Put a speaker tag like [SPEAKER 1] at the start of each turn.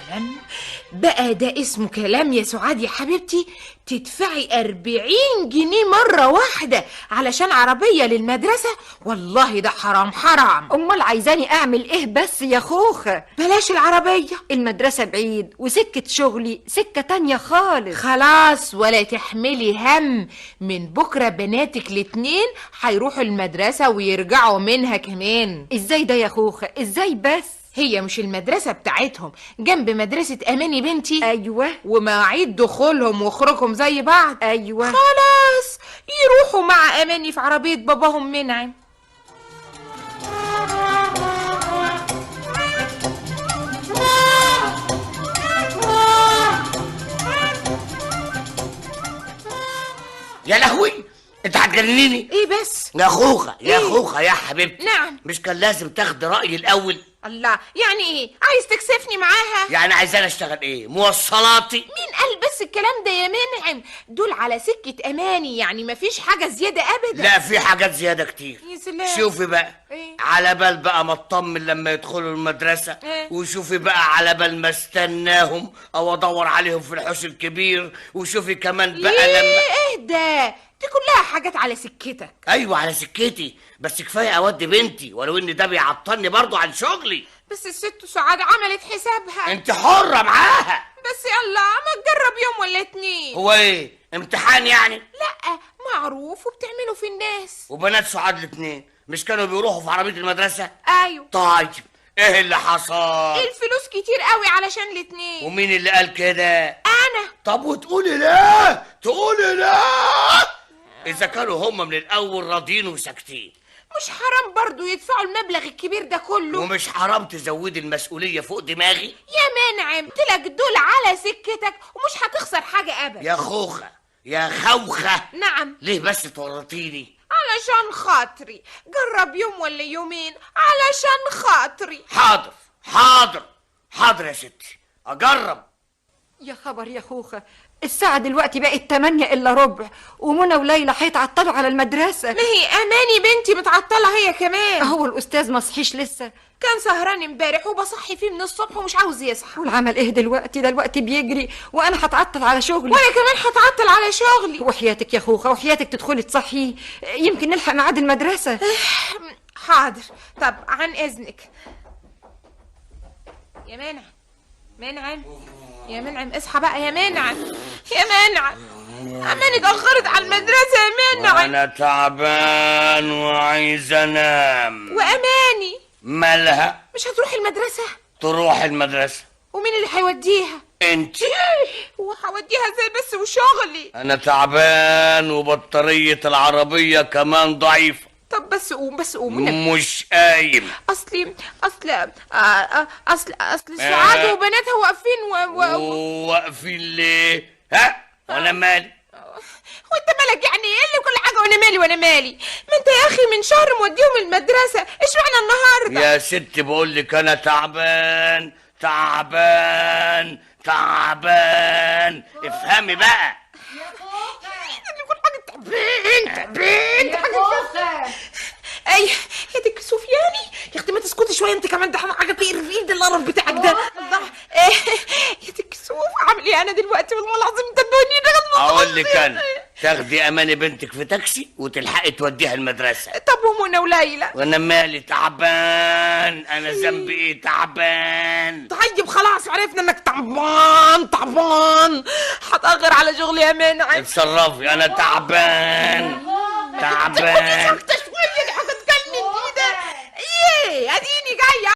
[SPEAKER 1] مثلا بقى ده اسمه كلام يا سعاد يا حبيبتي؟ تدفعي 40 جنيه مرة واحدة علشان عربية للمدرسة؟ والله ده حرام حرام.
[SPEAKER 2] امال عايزاني اعمل ايه بس يا خوخة؟
[SPEAKER 1] بلاش العربية،
[SPEAKER 2] المدرسة بعيد وسكة شغلي سكة تانية خالص.
[SPEAKER 1] خلاص ولا تحملي هم، من بكرة بناتك الاتنين هيروحوا المدرسة ويرجعوا منها كمان.
[SPEAKER 2] ازاي ده يا خوخة؟ ازاي بس؟
[SPEAKER 1] هي مش المدرسة بتاعتهم جنب مدرسة أماني بنتي؟
[SPEAKER 2] ايوه.
[SPEAKER 1] ومواعيد دخولهم وخروجهم زي بعض؟
[SPEAKER 2] ايوه.
[SPEAKER 1] خلاص يروحوا مع أماني في عربية باباهم منعم.
[SPEAKER 3] يا لهوي، انت هتجننيني.
[SPEAKER 1] ايه بس
[SPEAKER 3] يا خوخه يا
[SPEAKER 1] إيه؟
[SPEAKER 3] خوخه يا حبيبتي،
[SPEAKER 1] نعم.
[SPEAKER 3] مش كان لازم تاخد رايي الاول؟
[SPEAKER 1] الله، يعني ايه عايز تكسفني معاها؟
[SPEAKER 3] يعني عايزاني اشتغل ايه؟ موصلاتي؟
[SPEAKER 1] مين قال بس الكلام ده يا منعم؟ دول على سكة أماني، يعني مفيش حاجة زيادة أبدا.
[SPEAKER 3] لا، في حاجات زياده كتير.
[SPEAKER 1] يا سلام.
[SPEAKER 3] شوفي بقى،
[SPEAKER 1] إيه؟
[SPEAKER 3] على بال بقى ما اطمن لما يدخلوا المدرسه.
[SPEAKER 1] إيه؟
[SPEAKER 3] وشوفي بقى على بال ما استناهم او ادور عليهم في الحوش الكبير. وشوفي كمان بقى لما
[SPEAKER 1] ايه ده؟ دي كلها حاجات على سكتك.
[SPEAKER 3] ايوه على سكتي، بس كفايه اودي بنتي، ولو ان ده بيعطلني برضو عن شغلي.
[SPEAKER 1] بس الست سعاد عملت حسابها.
[SPEAKER 3] انت حره معاها.
[SPEAKER 1] بس يلا ما تجرب يوم ولا اتنين.
[SPEAKER 3] هو ايه، امتحان يعني؟
[SPEAKER 1] لا، معروف وبتعمله في الناس.
[SPEAKER 3] وبنات سعاد الاتنين مش كانوا بيروحوا في عربيه المدرسه؟
[SPEAKER 1] ايوه.
[SPEAKER 3] طيب ايه اللي حصل؟
[SPEAKER 1] الفلوس كتير قوي علشان الاتنين.
[SPEAKER 3] ومين اللي قال كده؟
[SPEAKER 1] انا.
[SPEAKER 3] طب وتقولي لا؟ تقولي لا اذا كانوا هم من الاول راضيين وساكتين؟
[SPEAKER 1] مش حرام برضو يدفعوا المبلغ الكبير ده كله؟
[SPEAKER 3] ومش حرام تزودي المسؤوليه فوق دماغي؟
[SPEAKER 1] يا منعم قلتلك دول على سكتك ومش هتخسر حاجة ابدا.
[SPEAKER 3] يا خوخه يا خوخه،
[SPEAKER 1] نعم.
[SPEAKER 3] ليه بس تورطيني؟
[SPEAKER 1] علشان خاطري، جرب يوم ولا يومين علشان خاطري.
[SPEAKER 3] حاضر حاضر حاضر يا ستي، اجرب.
[SPEAKER 2] يا خبر يا خوخة، الساعة دلوقتي بقت 8 إلا ربع، ومنى وليلى هيتعطلوا على المدرسة.
[SPEAKER 1] ما هي أماني بنتي متعطلة هي كمان.
[SPEAKER 2] هو الأستاذ ما صحيش لسه؟
[SPEAKER 1] كان سهران امبارح وبصحي فيه من الصبح ومش عاوز يصحى.
[SPEAKER 2] والعمل ايه دلوقتي؟ ده الوقت بيجري وانا هتعطل على شغلي.
[SPEAKER 1] وانا كمان هتعطل على شغلي.
[SPEAKER 2] وحياتك يا خوخة، وحياتك تدخلي تصحيه، يمكن نلحق ميعاد المدرسة.
[SPEAKER 1] حاضر. طب عن اذنك يا منعم يا منعم اصحى بقى يا منعم. يا منعم، أماني اتأخرت على المدرسة يا منعم.
[SPEAKER 3] انا تعبان وعايز انام.
[SPEAKER 1] وأماني
[SPEAKER 3] مالها؟
[SPEAKER 1] مش هتروح المدرسة؟
[SPEAKER 3] تروح المدرسة.
[SPEAKER 1] ومين اللي هيوديها؟
[SPEAKER 3] انت.
[SPEAKER 1] وهوديها ازاي بس وشغلي؟
[SPEAKER 3] انا تعبان وبطارية العربية كمان ضعيفة.
[SPEAKER 1] طب بس قوم
[SPEAKER 3] مش قايم.
[SPEAKER 1] اصل سعاد وبناتها واقفين
[SPEAKER 3] واقفين ليه؟ ها؟ وانا مالي؟
[SPEAKER 1] وانت مالك يعني ايه اللي كل حاجه وانا مالي؟ ما انت يا اخي من شهر موديهم المدرسه، اشمعنى النهارده؟
[SPEAKER 3] يا ست بقول لك انا تعبان. افهمي بقى.
[SPEAKER 1] كل حاجه تعبان. اي يا دي سفياني يا اختي، ما تسكتي شويه انت كمان، ده حاجه تقرف ايد القرف بتاعك ده. الله يا دي كسوف، اعمل ايه انا دلوقتي؟ والله العظيم انت الدنيا ده.
[SPEAKER 3] اقول لك انا تاخدي اماني بنتك في تاكسي وتلحقي توديها المدرسه.
[SPEAKER 1] طب ومنى وليلى؟
[SPEAKER 3] وانا مالي؟ تعبان. انا ذنبي ايه؟ تعبان.
[SPEAKER 1] طيب خلاص عرفنا انك تعبان. هتأخر على شغلي يا منعم.
[SPEAKER 3] اتصرفي، انا تعبان.